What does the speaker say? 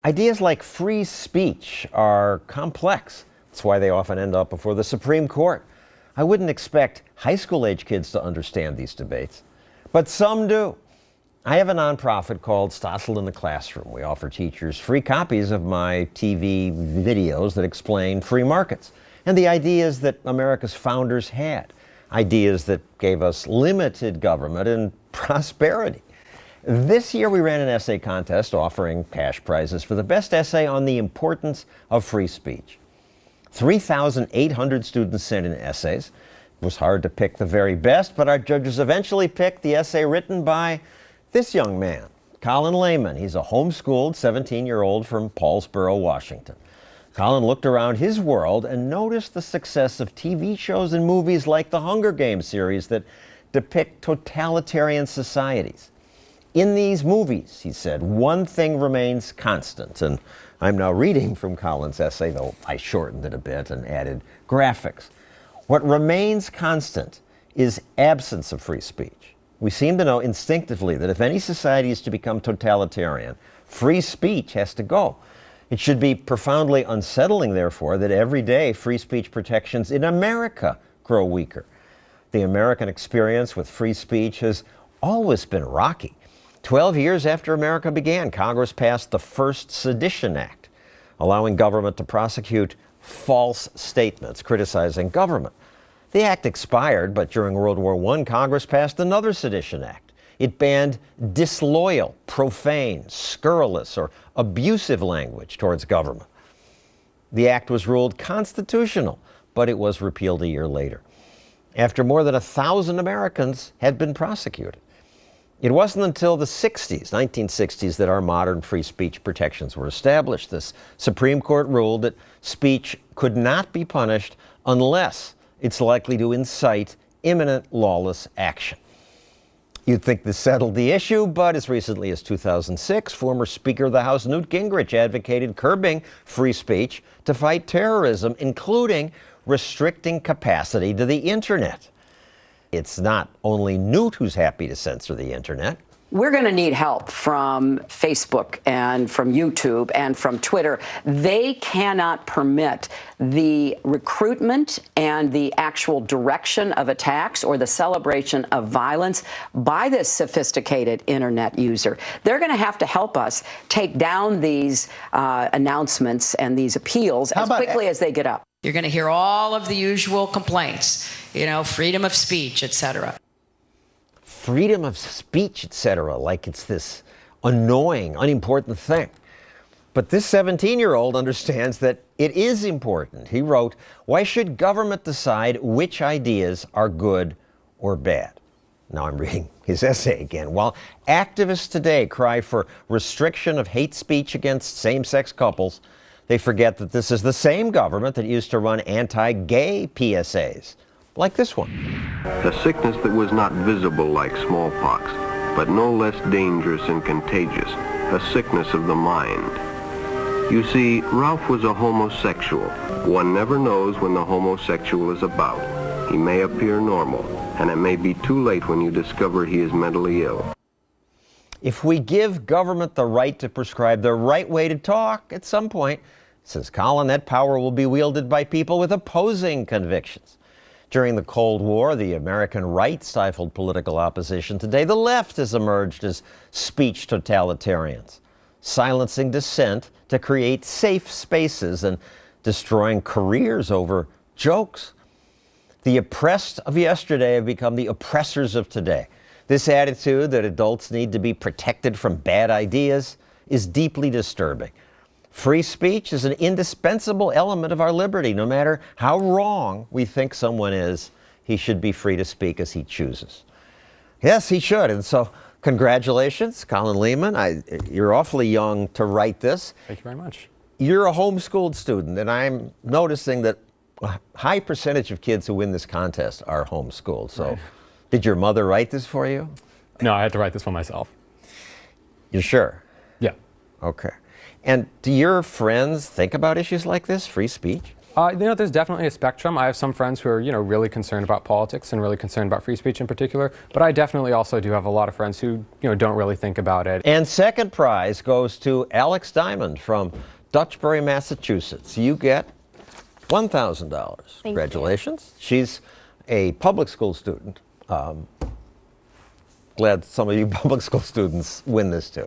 Ideas like free speech are complex. That's why they often end up before the Supreme Court. I wouldn't expect high school age kids to understand these debates, but some do. I have a nonprofit called Stossel in the Classroom. We offer teachers free copies of my TV videos that explain free markets and the ideas that America's founders had, ideas that gave us limited government and prosperity. This year we ran an essay contest offering cash prizes for the best essay on the importance of free speech. 3,800 students sent in essays. It was hard to pick the very best, but our judges eventually picked the essay written by this young man, Colin Lehman. He's a homeschooled 17-year-old from Paulsboro, Washington. Colin looked around his world and noticed the success of TV shows and movies like the Hunger Games series that depict totalitarian societies. In these movies, he said, one thing remains constant, and I'm now reading from Colin's essay, though I shortened it a bit and added graphics. What remains constant is absence of free speech. We seem to know instinctively that if any society is to become totalitarian, free speech has to go. It should be profoundly unsettling, therefore, that every day free speech protections in America grow weaker. The American experience with free speech has always been rocky. 12 years after America began, Congress passed the first Sedition Act, allowing government to prosecute false statements criticizing government. The act expired, but during World War I, Congress passed another Sedition Act. It banned disloyal, profane, scurrilous, or abusive language towards government. The act was ruled constitutional, but it was repealed a year later, after more than 1,000 Americans had been prosecuted. It wasn't until the 1960s, that our modern free speech protections were established. This Supreme Court ruled that speech could not be punished unless it's likely to incite imminent lawless action. You'd think this settled the issue, but as recently as 2006, former Speaker of the House Newt Gingrich advocated curbing free speech to fight terrorism, including restricting capacity to the internet. It's not only Newt who's happy to censor the internet. We're going to need help from Facebook and from YouTube and from Twitter. They cannot permit the recruitment and the actual direction of attacks or the celebration of violence by this sophisticated internet user. They're going to have to help us take down these announcements and these appeals as quickly as they get up. You're going to hear all of the usual complaints, freedom of speech, etc. Freedom of speech, etc., like it's this annoying, unimportant thing. But this 17-year-old understands that it is important. He wrote, "Why should government decide which ideas are good or bad?" Now I'm reading his essay again. While activists today cry for restriction of hate speech against same-sex couples, they forget that this is the same government that used to run anti-gay PSAs, like this one. A sickness that was not visible like smallpox, but no less dangerous and contagious, a sickness of the mind. You see, Ralph was a homosexual. One never knows when the homosexual is about. He may appear normal, and it may be too late when you discover he is mentally ill. If we give government the right to prescribe the right way to talk at some point, says Colin, that power will be wielded by people with opposing convictions. During the Cold War, the American right stifled political opposition. Today, the left has emerged as speech totalitarians, silencing dissent to create safe spaces and destroying careers over jokes. The oppressed of yesterday have become the oppressors of today. This attitude that adults need to be protected from bad ideas is deeply disturbing. Free speech is an indispensable element of our liberty. No matter how wrong we think someone is, he should be free to speak as he chooses. Yes, he should. And so, congratulations, Colin Lehman. You're awfully young to write this. Thank you very much. You're a homeschooled student, and I'm noticing that a high percentage of kids who win this contest are homeschooled. So, Did your mother write this for you? No, I had to write this one myself. You're sure? Yeah. Okay. And do your friends think about issues like this, free speech? There's definitely a spectrum. I have some friends who are, really concerned about politics and really concerned about free speech in particular. But I definitely also do have a lot of friends who, don't really think about it. And second prize goes to Alex Diamond from Duxbury, Massachusetts. You get $1,000. Congratulations. She's a public school student. Glad some of you public school students win this too.